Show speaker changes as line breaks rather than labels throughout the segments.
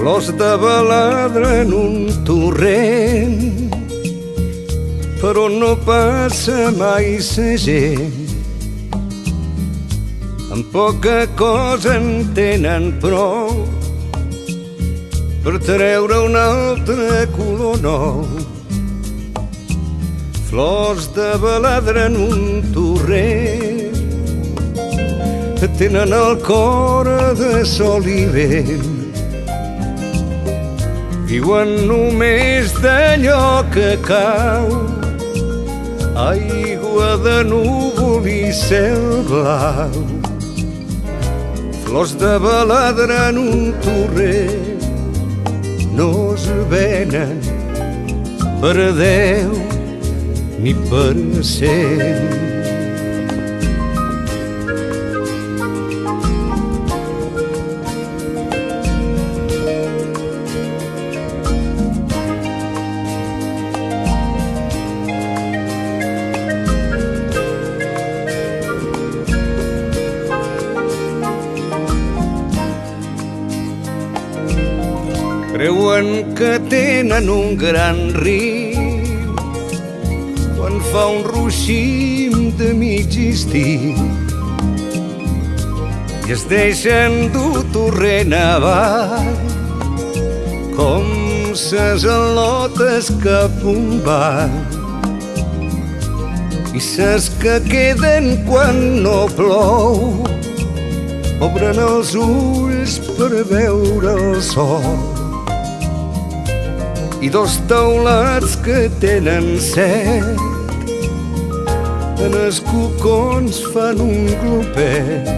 flors de baladre en un torrent per on no passa mai sa gent. Amb poca cosa en tenen prou per treure un altre color nou. Flors de baladre en un torrent que tenen el cor de sol i vent. Viuen només d'allò que cau, aigua de núvol i cel blau. Flors de baladre en un torrent no es venen per 10 ni per 100. Creuen que tenen un gran riu quan fa un ruixim de mig estiu i es deixen dur torrent avall com ses al·lotes cap un ball. I ses que queden quan no plou obren els ulls per veure el sol. I dos teulats que tenen set en els cocons fan un glopet.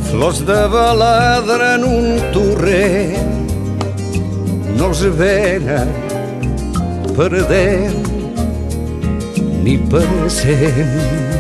Flors de baladre en un torrent no els venen per 10 ni per 100.